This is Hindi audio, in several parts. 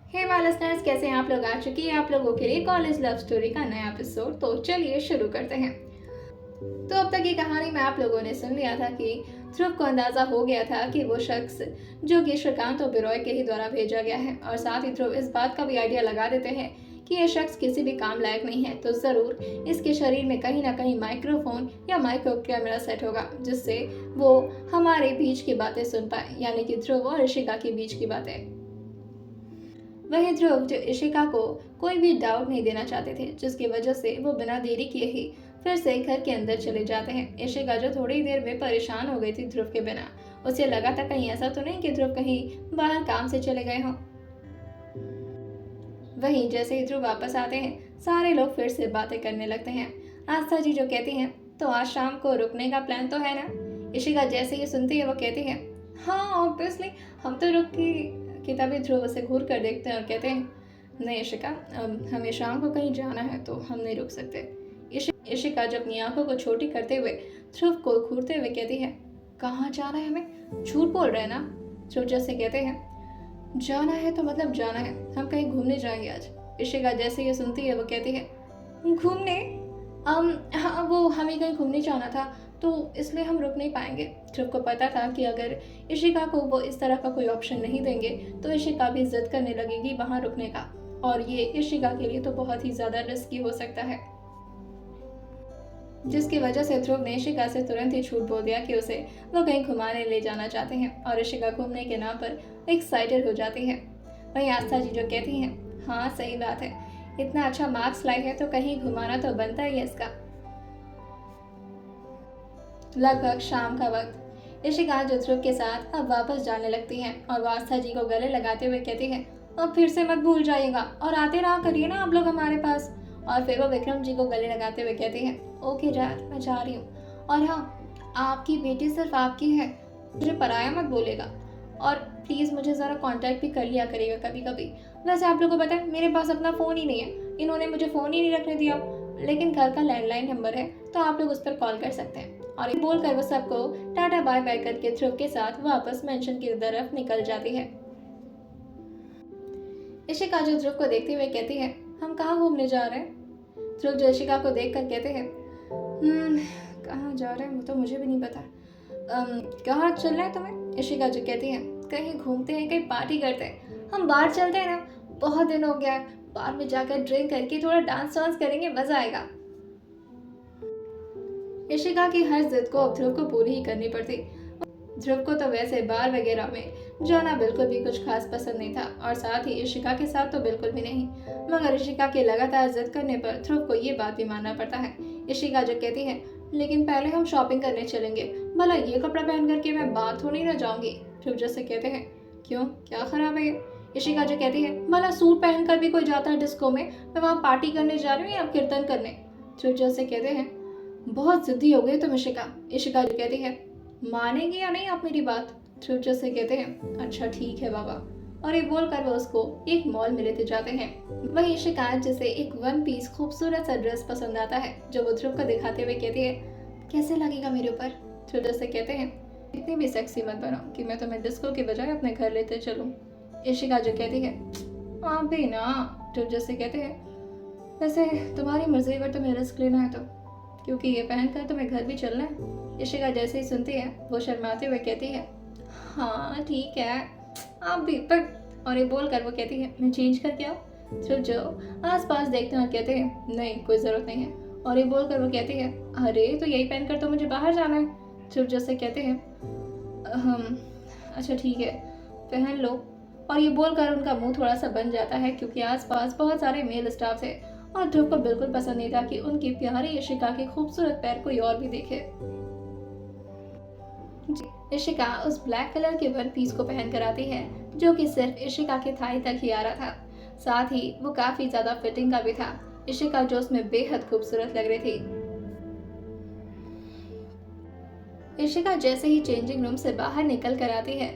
हे माय लिसनर्स, कैसे हैं आप लोग। आ चुकी है आप लोगों के लिए कॉलेज लव स्टोरी का नया एपिसोड। तो चलिए शुरू करते हैं। तो अब तक की कहानी में आप लोगों ने सुन लिया था कि ध्रुव को अंदाजा हो गया था कि वो शख्स जो कि श्रीकांत ओबेरॉय के ही द्वारा भेजा गया है, और साथ ही ध्रुव इस बात का भी आइडिया लगा देते हैं कि यह शख्स किसी भी काम लायक नहीं है, तो जरूर इसके शरीर में कहीं ना कहीं माइक्रोफोन या माइक्रो कैमरा सेट होगा, जिससे वो हमारे बीच की बातें सुन पाए, यानी कि ध्रुव और ऋषिका के बीच की बातें। वहीं ध्रुव जो इशिका को कोई भी डाउट नहीं देना चाहते थे, जिसकी वजह से वो बिना देरी किए ही फिर से घर के अंदर चले जाते हैं। इशिका जो थोड़ी देर में परेशान हो गई थी ध्रुव के बिना, उसे लगा था कहीं ऐसा तो नहीं कि ध्रुव कहीं बाहर काम से चले गए हों। वहीं जैसे ही ध्रुव वापस आते हैं, सारे लोग फिर से बातें करने लगते हैं। आस्था जी जो कहती हैं, तो आज शाम को रुकने का प्लान तो है ना। इशिका जैसे ही सुनती है वो कहती है, हाँ ऑब्वियसली हम तो रुक की तभी ध्रुव उसे घूर कर देखते हैं और कहते हैं, नहीं इशिका, हमें शाम को कहीं जाना है तो हम नहीं रुक सकते। इशिका जब अपनी आंखों को छोटी करते हुए ध्रुव को घूरते हुए कहती है, कहाँ जाना है हमें, झूठ बोल रहे हैं ना। ध्रुव जैसे कहते हैं, जाना है तो मतलब जाना है, हम कहीं घूमने जाएंगे आज। इशिका जैसे ये सुनती है वो कहती है, घूमने, हाँ वो हमें कहीं घूमने जाना था तो इसलिए हम रुक नहीं पाएंगे। ध्रुव को पता था कि अगर इशिका को वो इस तरह का कोई ऑप्शन नहीं देंगे तो इशिका भी जिद करने लगेगी वहां रुकने का, और ये इशिका के लिए तो बहुत ही ज्यादा रिस्की हो सकता है, जिसकी वजह से ध्रुव ने इशिका से तुरंत ही झूठ बोल दिया कि उसे वो कहीं घुमाने ले जाना चाहते हैं, और इशिका घूमने के नाम पर एक्साइटेड हो जाती है। वहीं आस्था जी जो कहती हैं, हाँ सही बात है, इतना अच्छा मार्क्स लाई है तो कहीं घुमाना तो बनता ही है इसका। लगभग शाम का वक्त, इशिका जो ध्रुव के साथ अब वापस जाने लगती हैं, और वो आस्था जी को गले लगाते हुए कहती है, अब फिर से मत भूल जाइएगा और आते रहा करिए ना आप लोग हमारे पास। और फिर वो विक्रम जी को गले लगाते हुए कहती है, ओके डैड मैं जा रही हूँ, और हाँ आपकी बेटी सिर्फ आपकी है, मुझे पराया मत बोलेगा, और प्लीज़ मुझे ज़रा कांटेक्ट भी कर लिया करिएगा कभी कभी। वैसे आप लोगों को पता है मेरे पास अपना फ़ोन ही नहीं है, इन्होंने मुझे फ़ोन ही नहीं रखने दिया, लेकिन घर का लैंडलाइन नंबर है तो आप लोग उस पर कॉल कर सकते हैं। और ये बोलकर वो सबको टाटा बाय बाय करके ध्रुव के साथ वापस मेंशन की तरफ निकल जाती है। इशिका जो ध्रुव को देखते हुए कहती है, हम कहाँ घूमने जा रहे हैं। ध्रुव जो इशिका को देख कर कहते हैं, कहाँ जा रहे हैं वो तो मुझे भी नहीं पता, कहाँ चलना है तुम्हें। इशिका जो कहती है, कहीं घूमते हैं, कहीं पार्टी करते हैं, हम बाहर चलते हैं ना, बहुत दिन हो गया है, बाहर में जाकर ड्रिंक करके थोड़ा डांस वांस करेंगे, मजा आएगा। इशिका की हर जिद को अब ध्रुव को पूरी ही करनी पड़ती। ध्रुव को तो वैसे बार वगैरह में जाना बिल्कुल भी कुछ खास पसंद नहीं था, और साथ ही इशिका के साथ तो बिल्कुल भी नहीं, मगर इशिका के लगातार जिद करने पर ध्रुव को ये बात भी मानना पड़ता है। इशिका जो कहती है, लेकिन पहले हम शॉपिंग करने चलेंगे, भला ये कपड़ा पहन करके मैं बाहर थोड़ी ना जाऊंगी। ध्रुव जैसे कहते हैं, क्यों क्या खराब है ये। इशिका जो कहती है, भला सूट पहन कर भी कोई जाता है डिस्को में, मैं वहाँ पार्टी करने जा रही हूँ या कीर्तन करने। ध्रुव जैसे कहते हैं, बहुत जिद्दी हो गई तुम इशिका। इशिका जो कहती है, मानेंगे या नहीं आप मेरी बात। ध्रुव जैसे कहते हैं, अच्छा ठीक है बाबा, और ये बोलकर वो उसको एक मॉल में लेते जाते हैं। वही इशिका जिसे एक वन पीस खूबसूरत सा ड्रेस पसंद आता है, जो वो ध्रुव को दिखाते हुए कहती है, कैसे लगेगा मेरे ऊपर। ध्रुव जैसे कहते हैं, इतनी भी सेक्सी मत बनो कि मैं तुम्हें डिस्को के बजाय अपने घर लेते चलूं। इशिका जो कहती है, आप भी ना। ध्रुव जैसे कहते हैं, वैसे तुम्हारी मर्जी, अगर तुम्हें रिस्क लेना है तो, क्योंकि ये पहनकर तुम्हें घर भी चलना है। इशिका जैसे ही सुनती है वो शर्माते हुए कहती है, हाँ ठीक है आप भी पर, और ये बोलकर वो कहती है, मैं चेंज करके आऊँ। ध्रुव जो आसपास देखते हैं और कहते हैं, नहीं कोई ज़रूरत नहीं है, और ये बोलकर वो कहती है, अरे तो यही पहनकर तो मुझे बाहर जाना है। ध्रुव जैसे कहते हैं, अच्छा ठीक है पहन लो, और ये बोलकर उनका मुंह थोड़ा सा बन जाता है, क्योंकि आसपास बहुत सारे मेल स्टाफ थे, और ध्रुव को बिल्कुल पसंद नहीं था कि उनकी प्यारी इशिका के खूबसूरत पैर कोई और भी देखे। इशिका उस ब्लैक कलर के वन पीस को पहन कर आती है, जो कि सिर्फ इशिका के थाई तक ही आ रहा था, साथ ही वो काफी ज्यादा फिटिंग का भी था। इशिका जो उसमें बेहद खूबसूरत लग रही थी। इशिका जैसे ही चेंजिंग रूम से बाहर निकल कर आती है,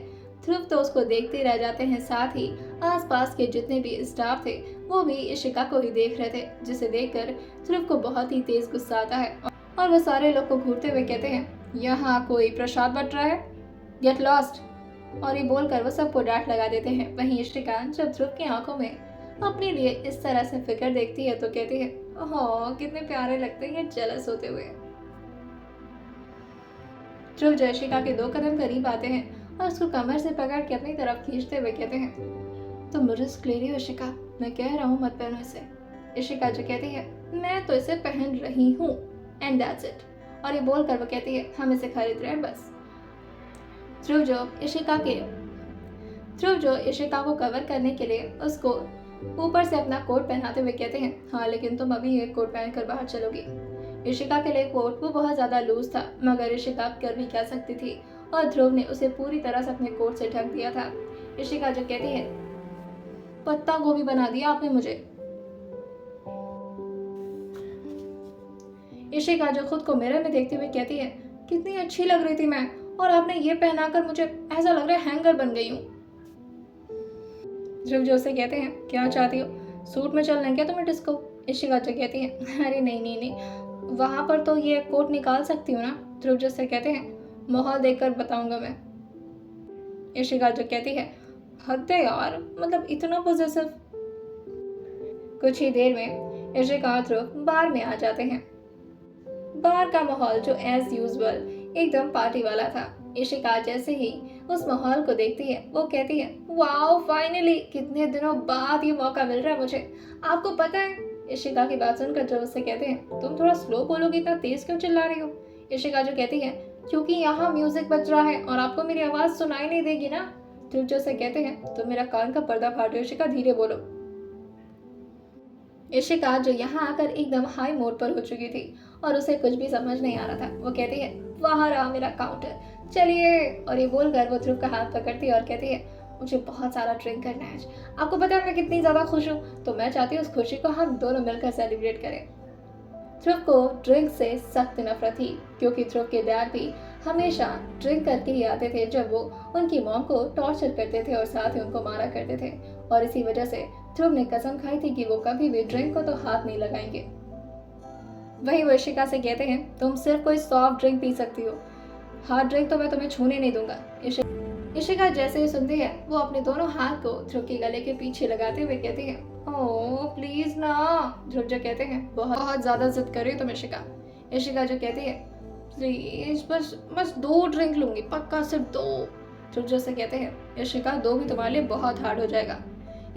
ध्रुव तो उसको देखते रह जाते हैं, साथ ही आसपास के जितने भी स्टाफ थे वो भी इशिका को ही देख रहे थे, जिसे देखकर ध्रुव को बहुत ही तेज गुस्सा आता है, और वो सारे लोग को घूरते हुए कहते हैं, यहाँ कोई प्रसाद बट रहा है, गेट लॉस्ट। और ये बोलकर वो सबको डांट लगा देते हैं। वहीं इशिका जब ध्रुव की आंखों में अपने लिए इस तरह से फिक्र देखती है तो कहती है, ओह कितने प्यारे लगते हैं ये जेलस होते हुए। ध्रुव जो इशिका के 2 कदम करीब आते हैं और उसको कमर से पकड़ के अपनी तरफ खींचते हुए कहते हैं, तुम रिस्क ले रही हो इशिका, मैं कह रहा हूँ मत पहनो इसे। इशिका जो कहती है, मैं तो इसे पहन रही हूँ एंड दैट्स इट। और ये बोलकर वो कहती है, हम इसे खरीद रहे हैं बस। ध्रुव जो इशिका को कवर करने के लिए उसको ऊपर से अपना कोट पहनाते हुए कहते हैं, हाँ लेकिन तुम अभी ये कोट पहनकर बाहर चलोगी। इशिका के लिए कोट वो बहुत ज्यादा लूज था, मगर इशिका कर भी क्या सकती थी, और ध्रुव ने उसे पूरी तरह से अपने कोट से ढक दिया था। इशिका जो कहती है, पत्ता गोभी बना दिया आपने मुझे। इशिका जो खुद को मिरर में देखते हुए कहती है, कितनी अच्छी लग रही थी मैं, और आपने ये पहनाकर मुझे ऐसा लग रहा है हैंगर बन गई हूँ। ध्रुव जो उसे कहते हैं, क्या चाहती हो, सूट में चलना है क्या तुम्हें डिस्को। इशिका जो कहती है, अरे नहीं नहीं नहीं, वहां पर तो ये कोट निकाल सकती हूँ ना। ध्रुव जो से कहते हैं, माहौल देखकर बताऊंगा मैं। इशिका जो कहती है, हद है यार, मतलब इतना पॉजिटिव। कुछ ही देर में इशिका और ध्रुव बार में आ जाते हैं। बार का माहौल जो एज यूजुअल एकदम पार्टी वाला था। इशिका जैसे ही उस माहौल को देखती है वो कहती है, वाओ फाइनली, कितने दिनों बाद ये मौका मिल रहा है मुझे। आपको पता है, इशिका की बात सुनकर जो उससे कहते हैं, तुम थोड़ा स्लो बोलोगे, इतना तेज क्यों चिल्ला रही हो। इशिका जो कहती है, क्योंकि यहाँ म्यूजिक बज रहा है और आपको मेरी आवाज सुनाई नहीं देगी ना। ध्रुव जो से कहते हैं, तुम मेरा कान का पर्दा फाड़ रहे हो इशिका, धीरे बोलो। इशिका जो यहाँ आकर एकदम हाई मोड पर हो चुकी थी और उसे कुछ भी समझ नहीं आ रहा था, वो कहती है, वहां रहा मेरा काउंटर, चलिए। और ये बोलकर वो ध्रुव का हाथ पकड़ती है और कहती है, मुझे बहुत सारा ड्रिंक करना है आज। आपको पता है मैं कितनी ज्यादा खुश हूँ, तो मैं चाहती हूँ उस खुशी को हम दोनों मिलकर सेलिब्रेट करें। ध्रुव को ड्रिंक से सख्त नफरत थी, क्योंकि ध्रुव के डैड भी हमेशा ड्रिंक करके ही आते थे जब वो उनकी मॉम को टॉर्चर करते थे और साथ ही उनको मारा करते थे, और इसी वजह से ध्रुव ने कसम खाई थी कि वो कभी भी ड्रिंक को तो हाथ नहीं लगाएंगे। वही वो इशिका से कहते हैं, तुम सिर्फ कोई सॉफ्ट ड्रिंक पी सकती हो, हार्ड ड्रिंक तो मैं तुम्हें छूने नहीं दूंगा। इशिका जैसे ही सुनती है वो अपने दोनों हाथ को ध्रुव के गले के पीछे लगाते हुए कहती है, ओह प्लीज ना। ध्रुव जो कहते हैं, बहुत ज्यादा जिद कर रही हो तुम इशिका। इशिका जो कहती है, प्लीज बस 2 ड्रिंक लूंगी, पक्का सिर्फ 2। ध्रुव जो से कहते हैं, इशिका 2 भी तुम्हारे लिए बहुत हार्ड हो जाएगा।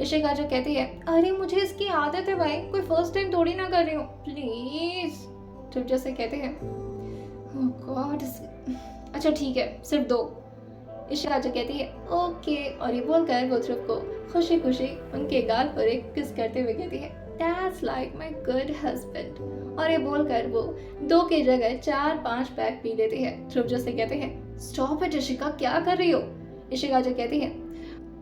इशिका जो कहती है, अरे मुझे इसकी आदत है भाई, कोई फर्स्ट टाइम थोड़ी ना कर रही हूँ, प्लीज। ध्रुव जो से कहते हैं, ओह गॉड, अच्छा ठीक है सिर्फ 2। इशिका जो कहती है, ओके। और ये बोलकर वो ध्रुव को खुशी खुशी उनके गाल पर एक किस करते हुए कहती है, that's like my good husband. और ये बोलकर वो 2 की जगह 4-5 पैक पी लेती है। ध्रुव जो से कहते हैं, स्टॉप इट इशिका, क्या कर रही हो। इशिका जो कहती है,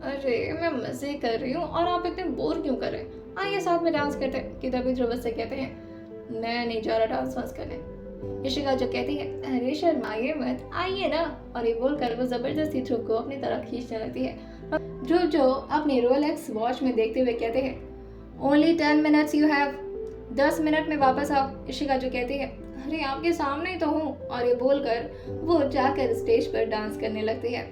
अरे मैं मजे कर रही हूँ और आप इतने बोर क्यों कर रहे हैं, आइए साथ में डांस करते हैं। कि तभी ध्रुव से कहते हैं, मैं नहीं जा रहा डांस वांस करने। इशिका जो कहती है, अरे शर्माइए मत, आइए ना। और ये बोलकर वो जबरदस्ती ध्रुव को अपनी तरफ खींचने लगती है। ध्रुव जो अपनी रोलेक्स वॉच में देखते हुए कहते हैं, only 10 minutes you have, 10 minute में वापस आओ। इशिका जो कहती है, अरे आपके सामने ही तो हूँ। और ये बोलकर वो जाकर स्टेज पर डांस करने लगती है।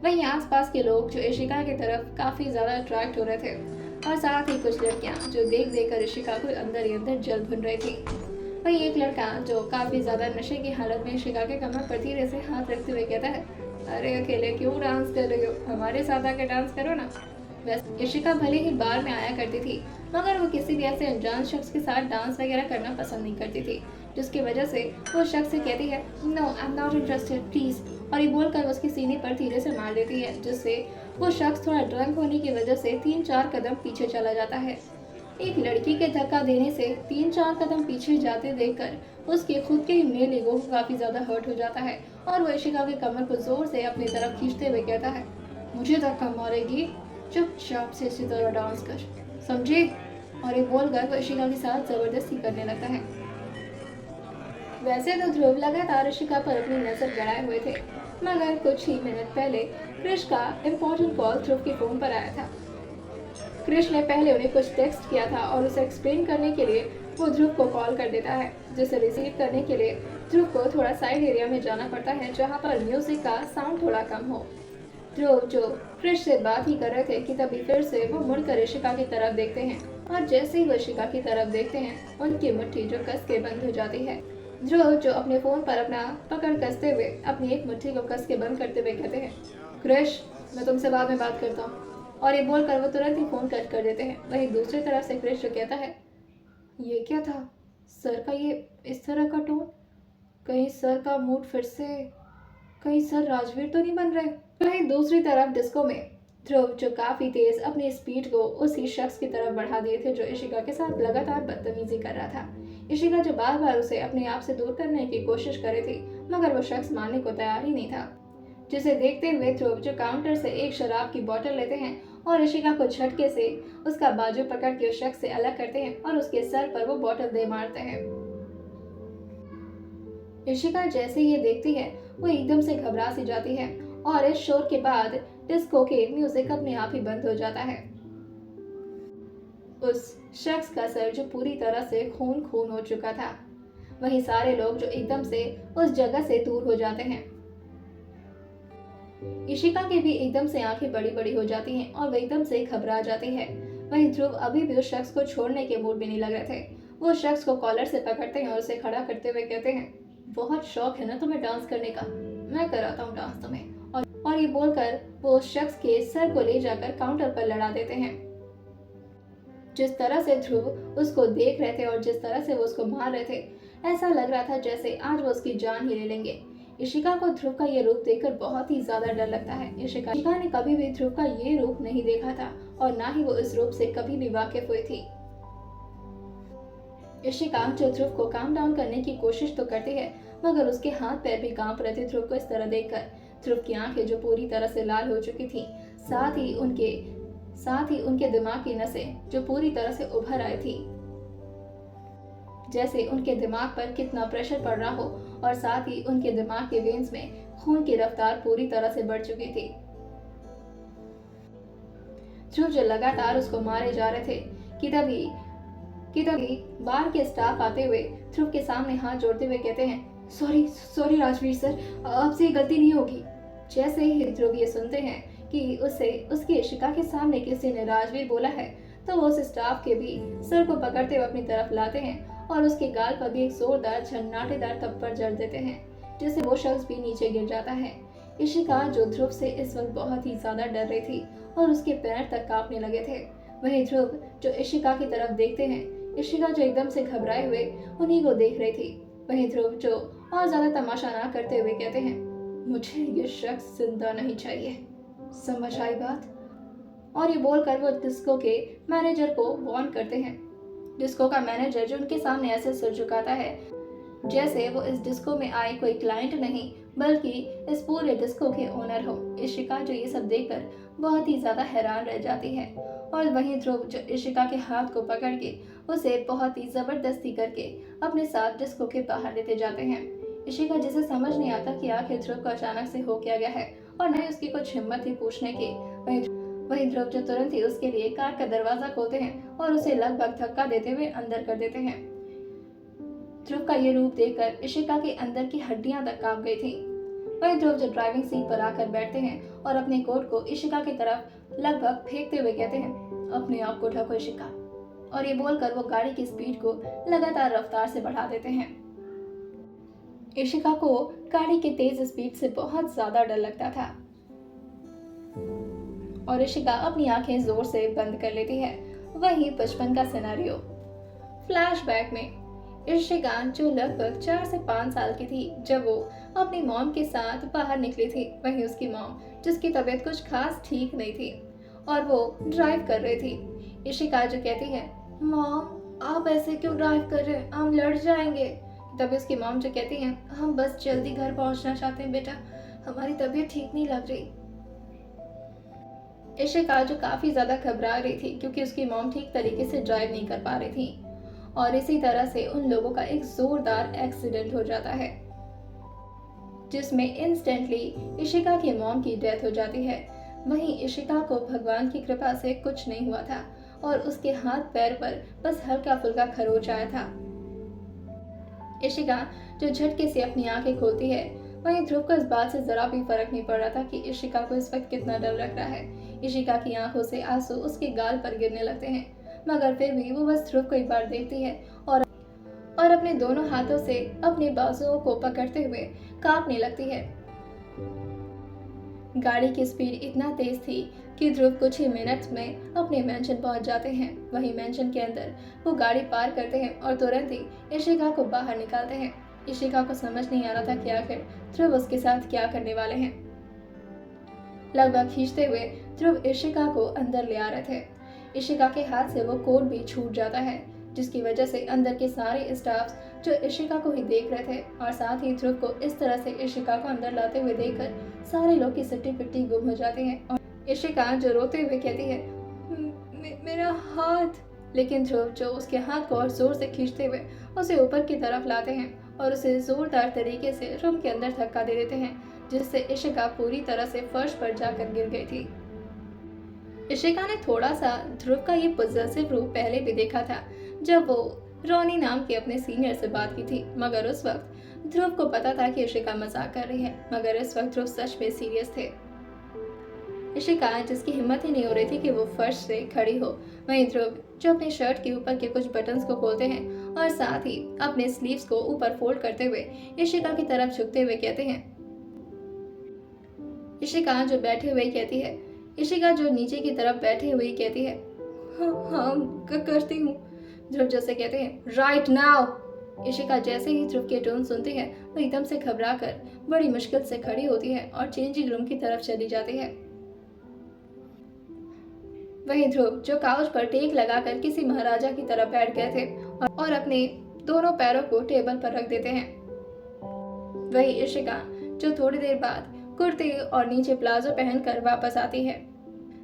वहीं आसपास के लोग जो इशिका की तरफ काफी ज्यादा अट्रैक्ट हो रहे थे, और साथ ही कुछ लड़कियां जो देख देख कर इशिका को अंदर ही अंदर जल भुन रही थी। वहीं एक लड़का जो काफी ज्यादा नशे की हालत में इशिका के कमर पर धीरे से हाथ रखते हुए कहता है, अरे अकेले क्यों डांस कर रही हो, हमारे साथ आकर डांस करो ना। वैसे इशिका भले ही बार में आया करती थी, मगर वो किसी भी ऐसे अनजान शख्स के साथ डांस वगैरह करना पसंद नहीं करती थी, जिसकी वजह से वो शख्स से कहती है, no I am not interested please. और ये बोलकर उसके सीने पर धीरे से मार देती है, जिससे वो शख्स थोड़ा ड्रंक होने की वजह से 3-4 कदम पीछे चला जाता है। एक लड़की के धक्का देने से 3-4 कदम पीछे जाते देखकर उसके खुद के ही मेल ईगो को काफी ज्यादा हर्ट हो जाता है, और वो इशिका के कमर को जोर से अपनी तरफ खींचते हुए कहता है, मुझे धक्का मारेगी, चुपचाप से इसी तरह डांस कर, समझी। और ये बोलकर वो इशिका के साथ जबरदस्ती करने लगता है। वैसे तो ध्रुव लगातार इशिका पर अपनी नजर गड़ाए हुए थे, मगर कुछ ही मिनट पहले क्रिश का इम्पोर्टेंट कॉल ध्रुव के फोन पर आया था। क्रिश ने पहले उन्हें कुछ टेक्स्ट किया था और उसे एक्सप्लेन करने के लिए वो ध्रुव को कॉल कर देता है, जिसे रिसीव करने के लिए ध्रुव को थोड़ा साइड एरिया में जाना पड़ता है, जहाँ पर म्यूजिक का साउंड थोड़ा कम हो। ध्रुव जो क्रिश से बात ही कर रहे थे कि तभी फिर से वो मुड़कर इशिका की तरफ देखते हैं और जैसे ही वो इशिका की तरफ देखते हैं उनकी मुट्ठी जो कस के बंद हो जाती है। ध्रुव जो अपने फोन पर अपना पकड़ कसते हुए अपनी एक मुट्ठी को कस के बंद करते हुए कहते हैं, क्रिश, मैं तुमसे बाद में बात करता हूँ। और ये बोलकर वो तुरंत ही फोन कट कर देते हैं। वहीं दूसरी तरफ से क्रिश जो कहता है, ये क्या था सर का ये इस तरह का टोन, कहीं सर का मूड फिर से, कहीं सर राजवीर तो नहीं बन रहे। वहीं दूसरी तरफ डिस्को में ध्रुव जो काफी तेज अपनी स्पीड को उसी शख्स की तरफ बढ़ा दिए थे जो इशिका के साथ लगातार बदतमीजी कर रहा था। इशिका जो बार बार उसे अपने आप से दूर करने की कोशिश कर रही थी मगर वो शख्स मानने को तैयार ही नहीं था, जिसे देखते हुए ध्रुव जो काउंटर से एक शराब की बोतल लेते हैं और इशिका को झटके से उसका बाजू पकड़ के उस शख्स से अलग करते हैं और उसके सर पर वो बोतल दे मारते हैं। इशिका जैसे ये देखती है वो एकदम से घबरा सी जाती है और इस शोर के बाद डिस्को के म्यूजिक अपने आप ही बंद हो जाता है। उस शख्स का सर जो पूरी तरह से खून खून हो चुका था। वहीं सारे लोग जो एकदम से उस जगह से दूर हो जाते हैं। इशिका की भी एकदम से आंखें बड़ी बड़ी हो जाती हैं और वो एकदम से घबरा जाती है। वहीं ध्रुव अभी भी उस शख्स को छोड़ने के मूड में नहीं लग रहे थे। वो शख्स को कॉलर से पकड़ते हैं और उसे खड़ा करते हुए कहते हैं, बहुत शौक है ना तुम्हें डांस करने का, मैं कराता हूँ डांस तुम्हें। और ये बोलकर वो उस शख्स के सर को ले जाकर काउंटर पर लड़ा देते हैं। जिस तरह से ध्रुव उसको देख रहे थे और जिस तरह से वो उसको मार रहे थे, ऐसा लग रहा था जैसे आज वो उसकी जान ही ले लेंगे। इशिका को ध्रुव का ये रूप देखकर बहुत ही ज्यादा डर लगता है। इशिका ने कभी भी ध्रुव का ये रूप नहीं देखा था और ना ही वो इस रूप से कभी भी वाकिफ हुई थी। इशिका जो ध्रुव को काम डाउन करने की कोशिश तो करती है मगर उसके हाथ पैर भी कांप रहे थे ध्रुव को इस तरह देखकर। ध्रुव की आंखें जो पूरी तरह से लाल हो चुकी थी, साथ ही उनके दिमाग की नसें जो पूरी तरह से उभर आई थी, जैसे उनके दिमाग पर कितना प्रेशर पड़ रहा हो और साथ ही उनके दिमाग के वेन्स में खून की रफ्तार पूरी तरह से बढ़ चुकी थी। ध्रुव जो लगातार उसको मारे जा रहे थे कि तभी बार के स्टाफ आते हुए ध्रुव के सामने हाथ जोड़ते हुए कहते हैं, सॉरी राजवीर सर, आपसे ये गलती नहीं होगी। जैसे ही ध्रुव ये सुनते हैं कि उसकी इशिका के सामने किसी ने राजवीर बोला है तो वो उस स्टाफ के भी सर को पकड़ते हुए अपनी तरफ लाते हैं और उसके गाल पर भी एक जोरदार झन्नाटेदार थप्पड़ जड़ देते हैं, जिससे वो शख्स भी नीचे गिर जाता है। इशिका जो ध्रुव से इस वक्त बहुत ही ज्यादा डर रही थी और उसके पैर तक कांपने लगे थे। वहीं ध्रुव जो इशिका की तरफ देखते हैं, इशिका जो एकदम से घबराए हुए उन्हीं को देख रही थी। वहीं ध्रुव जो और ज्यादा तमाशा ना करते हुए कहते हैं, मुझे ये शख्स जिंदा नहीं चाहिए, समझ आई बात? और ये बोलकर वो डिस्को के मैनेजर को वार्न करते हैं। डिस्को का मैनेजर जो उनके सामने ऐसे सिर झुकाता है जैसे वो इस डिस्को में आए कोई क्लाइंट नहीं बल्कि इस पूरे डिस्को के ओनर हो। इशिका जो ये सब देखकर बहुत ही ज्यादा हैरान रह जाती है और वहीं ध्रुव जो इशिका के हाथ को पकड़ के उसे बहुत ही जबरदस्ती करके अपने साथ डिस्को के बाहर लेते जाते हैं। इशिका जिसे समझ नहीं आता कि आखिर ध्रुव को अचानक से हो क्या गया है और न ही उसकी कुछ हिम्मत थी पूछने की। वहीं ध्रुव जो तुरंत ही उसके लिए कार का दरवाजा खोलते हैं और उसे लगभग धक्का देते हुए अंदर कर देते हैं। ध्रुव का ये रूप देखकर इशिका के अंदर की हड्डियां तक कांप गई थी। वहीं ध्रुव जो ड्राइविंग सीट पर आकर बैठते हैं और अपने कोट को इशिका की तरफ लगभग फेंकते हुए कहते हैं, अपने आप को ढको इशिका। और ये बोलकर वो गाड़ी की स्पीड को लगातार रफ्तार से बढ़ा देते हैं। इशिका को गाड़ी की तेज स्पीड से बहुत ज्यादा डर लगता था और इशिका अपनी आंखें जोर से बंद कर लेती है। वही बचपन का सिनेरियो फ्लैशबैक में इशिका जो लगभग 4 से 5 साल की थी जब वो अपनी मॉम के साथ बाहर निकली थी। वहीं उसकी मॉम जिसकी तबीयत कुछ खास ठीक नहीं थी और वो ड्राइव कर रही थी। इशिका जो कहती है, मॉम आप ऐसे क्यों ड्राइव कर रहे हैं, हम लड़ जाएंगे। तभी उसकी मॉम जो कहती है, हम बस जल्दी घर पहुंचना चाहते हैं बेटा, हमारी तबीयत ठीक नहीं लग रही। इशिका जो काफी ज्यादा घबरा रही थी क्योंकि उसकी मॉम ठीक तरीके से ड्राइव नहीं कर पा रही थी और इसी तरह से उन लोगों का एक जोरदार एक्सीडेंट हो जाता है जिसमें इंस्टेंटली इशिका की मॉम की डेथ हो जाती है। वहीं इशिका को भगवान की कृपा से कुछ नहीं हुआ था और उसके हाथ पैर पर बस हल्का फुल्का खरोच आया था। इशिका जो झटके से अपनी आंखें खोलती है वहीं ध्रुव को इस बात से जरा भी फर्क नहीं पड़ रहा था कि इशिका को इस वक्त कितना डर लग रहा है। इशिका की आंखों से आंसू उसके गाल पर गिरने लगते हैं, मगर फिर भी वो बस ध्रुव को एक बार देखती है और अपने दोनों हाथों से अपने बाजुओं को पकड़ते हुए कांपने लगती है। गाड़ी की स्पीड इतना तेज थी कि ध्रुव कुछ ही मिनट्स में अपने मेंशन पहुंच जाते हैं। वहीं मेंशन के अंदर वो गाड़ी पार करते हैं और तुरंत ही इशिका को बाहर निकालते हैं। इशिका को समझ नहीं आ रहा था कि आखिर ध्रुव उसके साथ क्या करने वाले हैं। लगभग खींचते हुए ध्रुव इशिका को अंदर ले आ रहे थे। इशिका के हाथ से वो कोट भी छूट जाता है, जिसकी वजह से अंदर के सारे स्टाफ्स जो इशिका को ही देख रहे थे और साथ ही ध्रुव को इस तरह से इशिका को अंदर लाते हुए देखकर सारे लोग की सट्टी पिट्टी गुम हो जाती हैं और इशिका जो रोते हुए कहती है, मेरा हाथ। लेकिन ध्रुव जो उसके हाथ को और जोर से खींचते हुए उसे ऊपर की तरफ लाते हैं और उसे जोरदार तरीके से रूम के अंदर धक्का दे देते हैं, जिससे इशिका पूरी तरह से फर्श पर जाकर गिर गई थी। इशिका ने थोड़ा सा ध्रुव का ये पॉजेसिव रूप पहले भी देखा था, जब वो रोनी नाम के अपने सीनियर से बात की थी, मगर उस वक्त ध्रुव को पता था कि इशिका मजाक कर रही है, मगर इस वक्त ध्रुव सच में सीरियस थे। इशिका जिसकी हिम्मत ही नहीं हो रही थी कि वो फर्श से खड़ी हो, वहीं ध्रुव जो अपने शर्ट के ऊपर के कुछ बटन्स को खोलते हैं और साथ ही अपने स्लीव्स को ऊपर फोल्ड करते हुए इशिका की तरफ झुकते हुए कहते हैं। इशिका जो बैठे हुए कहती है, इशिका जो नीचे की तरफ बैठे हुए कहती है, हाँ करती हूँ। ध्रुव जैसे कहते हैं, राइट नाउ। इशिका जैसे ही ध्रुव के टोन सुनती है वो एकदम से घबराकर बड़ी मुश्किल से खड़ी होती है और चेंजिंग रूम की तरफ चली जाती है। वहीं ध्रुव जो काउच पर टेक लगाकर किसी महाराजा की तरह बैठ गए थे और अपने दोनों पैरों को टेबल पर रख देते हैं। वहीं इशिका जो थोड़ी देर बाद कुर्ती और नीचे प्लाजो पहनकर वापस आती है।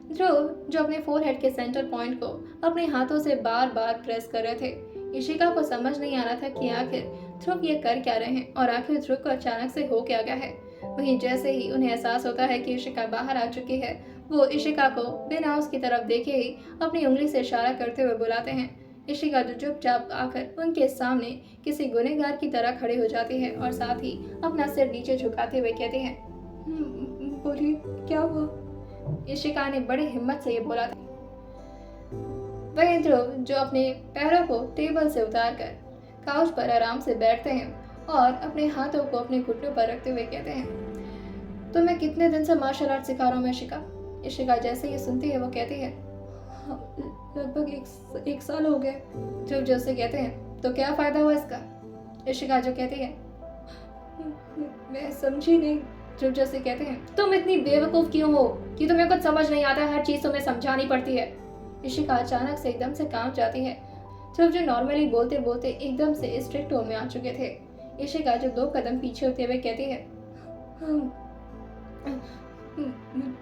ध्रुव जो अपने फोरहेड के सेंटर पॉइंट को अपने हाथों से बार बार प्रेस कर रहे थे। इशिका को समझ नहीं आ रहा था कि आखिर ध्रुव ये कर क्या रहे हैं और आखिर ध्रुव को अचानक से हो क्या गया है। वहीं जैसे ही उन्हें एहसास होता है कि इशिका बाहर आ चुकी है, वो इशिका को बिना उसकी तरफ देखे ही अपनी उंगली से इशारा करते हुए बुलाते हैं। इशिका जो चुपचाप आकर उनके सामने किसी गुनहगार की तरह खड़ी हो जाती है और साथ ही अपना सिर नीचे झुकाते हुए कहती है, बोलिए क्या हुआ। इशिका ने बड़ी हिम्मत से ये बोला था। वहीं ध्रुव जो अपने पैरों को टेबल से उतारकर काउच पर आराम से बैठते हैं और अपने हाथों को अपने घुटनों पर रखते हुए कहते हैं, तो मैं कितने दिन से मार्शल आर्ट सिखा रहा हूँ इशिका। इशिका जैसे ये सुनती है वो कहती है, लगभग एक साल हो गए। ध्रुव जैसे कहते हैं, तो क्या फायदा हुआ इसका। इशिका जो कहती है, मैं समझी नहीं। ध्रुव जैसे कहते हैं, तुम इतनी बेवकूफ क्यों हो कि तुम्हें कुछ समझ नहीं आता, हर चीज तुम्हें समझानी पड़ती है। इशिका अचानक से एकदम से कांप जाती है। ध्रुव जो नॉर्मली बोलते बोलते एकदम से स्ट्रिक्ट टोन में आ चुके थे। इशिका जो 2 कदम पीछे होते हुए कहती है,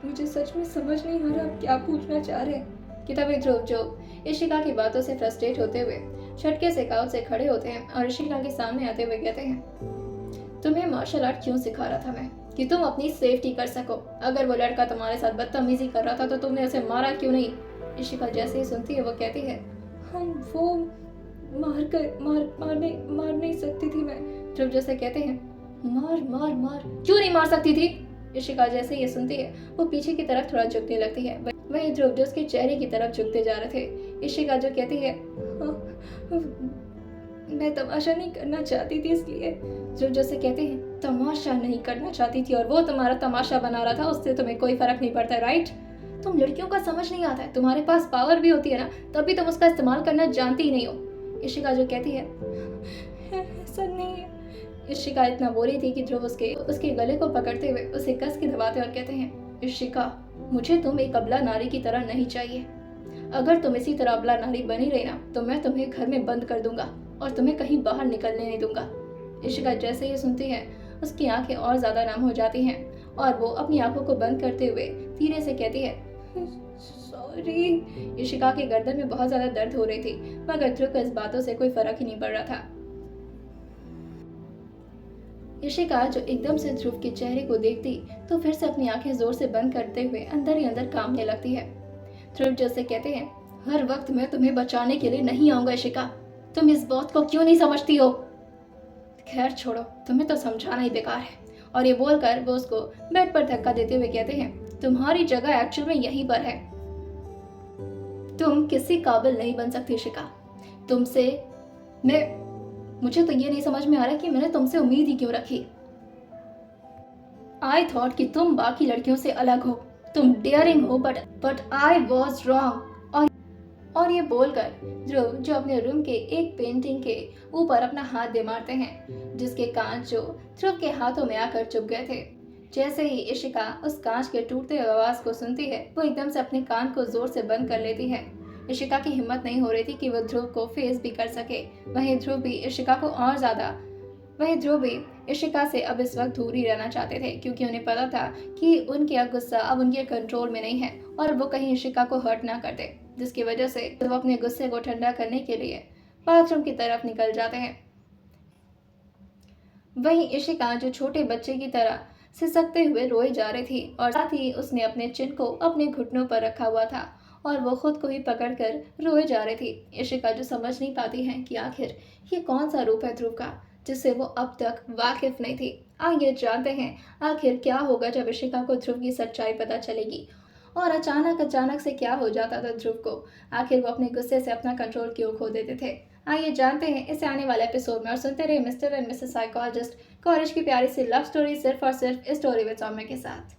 मुझे सच में समझ नहीं आ रहा आप क्या पूछना चाह रहे हैं। कि तभी ध्रुव जो इशिका की बातों से फ्रस्ट्रेट होते हुए झटके से काउच से खड़े होते हैं और इशिका के सामने आते हुए कहते हैं, तुम्हें मार्शल आर्ट क्यों सिखा रहा था मैं, कि तुम अपनी सेफ्टी कर सको। अगर वो लड़का तुम्हारे साथ बदतमीजी कर रहा था तो तुमने उसे मारा क्यों नहीं। इशिका जैसे ही सुनती है वो कहती है, हम वो मार नहीं सकती थी मैं। ध्रुव जैसे कहते हैं, मार क्यों नहीं मार सकती थी। इशिका जैसे ये सुनती है वो पीछे की तरफ थोड़ा झुकने लगती है। वहीं ध्रुव जो उसके चेहरे की तरफ झुकते जा रहे थे। इशिका जो कहती है, मैं तमाशा नहीं करना चाहती थी इसलिए। ध्रुव जैसे कहते हैं, तमाशा नहीं करना चाहती थी और वो तुम्हारा तमाशा बना रहा था, उससे तुम्हें कोई फर्क नहीं पड़ता, राइट। तुम लड़कियों का समझ नहीं आता है, तुम्हारे पास पावर भी होती है ना, तब भी तुम उसका इस्तेमाल करना जानती ही नहीं हो। इशिका जो कहती है, ऐसा नहीं है। इशिका इतना बोली थी कि ध्रुव उसके गले को पकड़ते हुए उसे कस के दबाते और कहते हैं, इशिका मुझे तुम एक अबला नारी की तरह नहीं चाहिए। अगर तुम इसी तरह अबला नारी बनी रही ना तो मैं तुम्हें घर में बंद कर दूंगा और तुम्हें कहीं बाहर निकलने नहीं दूंगा। इशिका जैसे ही सुनती है उसकी आंखें और ज्यादा नम हो जाती हैं और वो अपनी आंखों को बंद करते हुए धीरे से कहती है, सॉरी। इशिका के गर्दन में बहुत ज्यादा दर्द हो रही थी, मगर ध्रुव को इस बातों से कोई फर्क ही नहीं पड़ रहा था। इशिका जो एकदम से ध्रुव के चेहरे को देखती तो फिर से अपनी आंखें जोर से बंद करते हुए अंदर ही अंदर कांपने लगती है। ध्रुव जैसे कहते हैं, हर वक्त मैं तुम्हें बचाने के लिए नहीं आऊंगा इशिका, तुम इस बात को क्यों नहीं समझती हो। खैर छोड़ो, तुम्हें तो समझाना ही बेकार है और ये बोलकर वो उसको बेड पर धक्का देते हुए कहते हैं, तुम्हारी जगह एक्चुअल में यहीं पर है। तुम किसी काबिल नहीं बन सकती इशिका। तुमसे मैं मुझे तो ये नहीं समझ में आ रहा कि मैंने तुमसे उम्मीद ही क्यों रखी। आई थॉट कि तुम बाकी लड़कियों से अलग हो, तुम डेयरिंग हो, बट आई वॉज रॉन्ग। और ये बोलकर ध्रुव जो अपने रूम के एक पेंटिंग के ऊपर अपना हाथ दे मारते हैं, जिसके कांच जो ध्रुव के हाथों में आकर चुभ गए थे। जैसे ही इशिका उस कांच के टूटते हुए आवाज को सुनती है, वो एकदम से अपने कान को जोर से बंद कर लेती है। इशिका की हिम्मत नहीं हो रही थी कि वो ध्रुव को फेस भी कर सके। वहीं ध्रुव भी इशिका से अब इस वक्त दूर ही रहना चाहते थे, क्योंकि उन्हें पता था कि उनका गुस्सा अब उनके कंट्रोल में नहीं है और वो कहीं इशिका को हर्ट ना कर दे, जिसकी वजह से वो अपने गुस्से को ठंडा करने के लिए बाथरूम की तरफ निकल जाते हैं। वहीं इशिका जो छोटे बच्चे की तरह सिसकते हुए रोए जा रही थी और साथ ही उसने अपने चिन को अपने घुटनों पर रखा हुआ था और वो खुद को ही पकड़कर रोए जा रही थी। इशिका जो समझ नहीं पाती है कि आखिर ये कौन सा रूप है ध्रुव का, जिससे वो अब तक वाकिफ नहीं थी। आइए जानते हैं आखिर क्या होगा जब इशिका को ध्रुव की सच्चाई पता चलेगी और अचानक से क्या हो जाता था ध्रुव को। आखिर वो अपने गुस्से से अपना कंट्रोल क्यों खो देते थे। आइए जानते हैं इसे आने वाले एपिसोड में और सुनते रहिए mister and Mrs psychologist college की प्यारी सी लव स्टोरी सिर्फ और सिर्फ स्टोरी विद सौम्य के साथ।